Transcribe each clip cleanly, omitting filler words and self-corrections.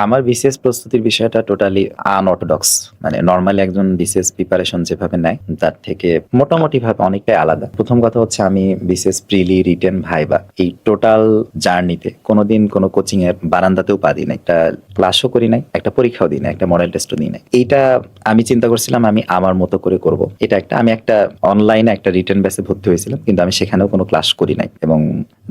আমার বিসিএস প্রস্তুতির বিষয়টা টোটালি আনঅর্থোডক্স। মানে নরমালি একজন বিসিএস প্রিপারেশন যেভাবে নেয় তার থেকে মোটামুটি ভাবে অনেকটাই আলাদা। প্রথম কথা হচ্ছে আমি বিসিএস প্রিলি, রিটেন, ভাইবা এই টোটাল জার্নিতে কোনোদিন কোনো কোচিং এর বারান্দাতেও পা দিই নাই, একটা ক্লাসও করি নাই, একটা পরীক্ষাও দিই নাই, একটা মডেল টেস্টও দিই নাই। এইটা আমি চিন্তা করছিলাম আমি আমার মতো করে করব। এটা আমি একটা অনলাইনে একটা রিটেন বেসে ভর্তি হয়েছিলাম, কিন্তু আমি সেখানেও কোনো ক্লাস করি নাই। এবং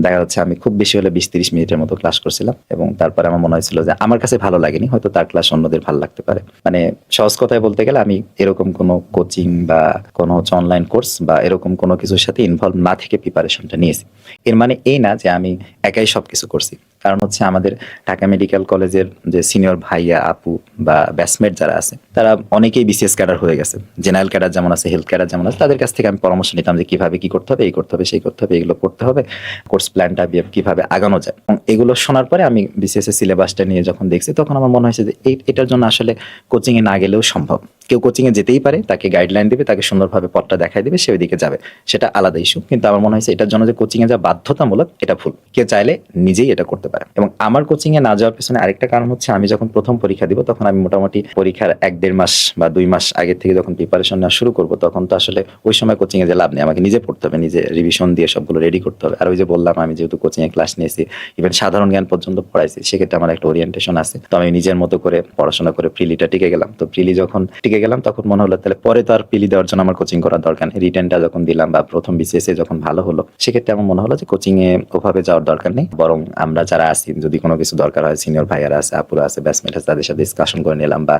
দেখা যাচ্ছে আমি খুব বেশি হলে 20-30 মিনিটের মতো ক্লাস করছিলাম, এবং তারপরে আমার মনে হয়েছিল যে আমার কাছে ভালো লাগেনি, হয়তো তার ক্লাস অন্যদের ভালো লাগতে পারে। মানে সহজ কথায় বলতে গেলে আমি এরকম কোনো কোচিং বা কোনো হচ্ছে অনলাইন কোর্স বা এরকম কোনো কিছুর সাথে ইনভলভ না থেকে প্রিপারেশনটা নিয়েছি। এর মানে এই না যে আমি একাই সবকিছু করছি। কারণ হচ্ছে আমাদের ঢাকা মেডিকেল কলেজের যে সিনিয়র ভাইয়া, আপু বা ব্যাচমেট যারা আছে তারা অনেকেই বিসিএস ক্যাডার হয়ে গেছে। জেনারেল ক্যাডার যেমন আছে, হেলথ ক্যাডার যেমন আছে, তাদের কাছ থেকে আমি পরামর্শ নিতাম যে কিভাবে কি করতে হবে, এই করতে হবে, সেই করতে হবে, এগুলো পড়তে হবে, কোর্স প্ল্যানটা কিভাবে আগানো যায়। এবং এগুলো শোনার পরে আমি বিসিএস এর সিলেবাসটা নিয়ে যখন দেখছি তখন আমার মনে হয়েছে যে এটার জন্য আসলে কোচিং এ না গেলেও সম্ভব। কেউ কোচিং এ যেতেই পারে, তাকে গাইডলাইন দিবে, তাকে সুন্দরভাবে পথটা দেখাই দিবে, সে ওইদিকে যাবে, সেটা আলাদা ইস্যু। কিন্তু আমার মনে হয়েছে এটার জন্য যে কোচিং এ যাওয়া বাধ্যতামূলক, এটা ভুল। কেউ চাইলে নিজেই এটা করতে পারে। এবং আমার কোচিং এ না যাওয়ার পেছনে আরেকটা কারণ হচ্ছে আমি যখন প্রথম পরীক্ষা দিব তখন আমি মোটামুটি পরীক্ষার 1-1.5 মাস বা 2 মাস আগে থেকে যখন প্রিপারেশন নেওয়া শুরু করবো, তখন তো আসলে ওই সময় কোচিং এ যে লাভ নেই, আমাকে নিজে পড়তে হবে, নিজে রিভিশন দিয়ে সবগুলো রেডি করতে হবে। আর ওই যে বললাম আমি যেহেতু কোচিং এ ক্লাস নিয়েছি, ইভেন সাধারণ জ্ঞান পর্যন্ত পড়াইছি, সেক্ষেত্রে আমার একটা ওরিয়েন্টেশন আছে। তো আমি নিজের মতো করে পড়াশোনা করে প্রিলিটা টিকে গেলাম। তো প্রিলি যখন টিকে গেলাম তখন মনে হলো তাহলে পরে তো আর প্রিলি দেওয়ার জন্য আমার কোচিং করার দরকার নেই। রিটেনটা যখন দিলাম বা প্রথম বিসিএস এ যখন ভালো হলো, সেক্ষেত্রে আমার মনে হলো যে কোচিং এ ওভাবে যাওয়ার দরকার নেই, বরং আমরা যারা আছি যদি কোনো কিছু দরকার হয়, সিনিয়র ভাইয়ারা আছে, আপুরা আছে, ব্যাচমেট আছে, তাদের সাথে ডিসকাশন করে নিলাম। বা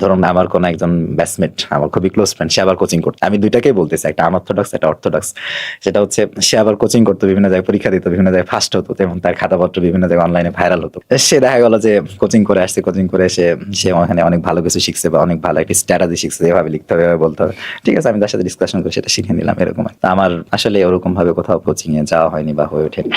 ধরুন আমার কোনো একজন ব্যাচমেট, আমার খুবই ক্লোজ ফ্রেন্ড, সে আবার কোচিং করতো, আমি দুইটাকেই বলতেছি, একটা আনঅর্থোডক্স, একটা অর্থোডক্স। সেটা হচ্ছে সে আবার কোচিং করতো, বিভিন্ন জায়গায় পরীক্ষা দিত, বিভিন্ন জায়গায় ফার্স্ট হতো, এবং তার খাতাপত্র বিভিন্ন জায়গায় অনলাইনে ভাইরাল হতো। সে দেখা গেল যে কোচিং করে আসছে, কোচিং করে এসে সে ওখানে অনেক ভালো কিছু শিখছে বা অনেক ভালো একটা স্ট্র্যাটেজি শিখছে, এভাবে লিখতে হবে, এভাবে বলতে হবে। ঠিক আছে, আমি তার সাথে ডিসকাশন করে সেটা শিখে নিলাম, এরকম। তা আমার আসলে ওরকম ভাবে কোথাও কোচিং এ যাওয়া হয়নি বা হয়ে ওঠেনি।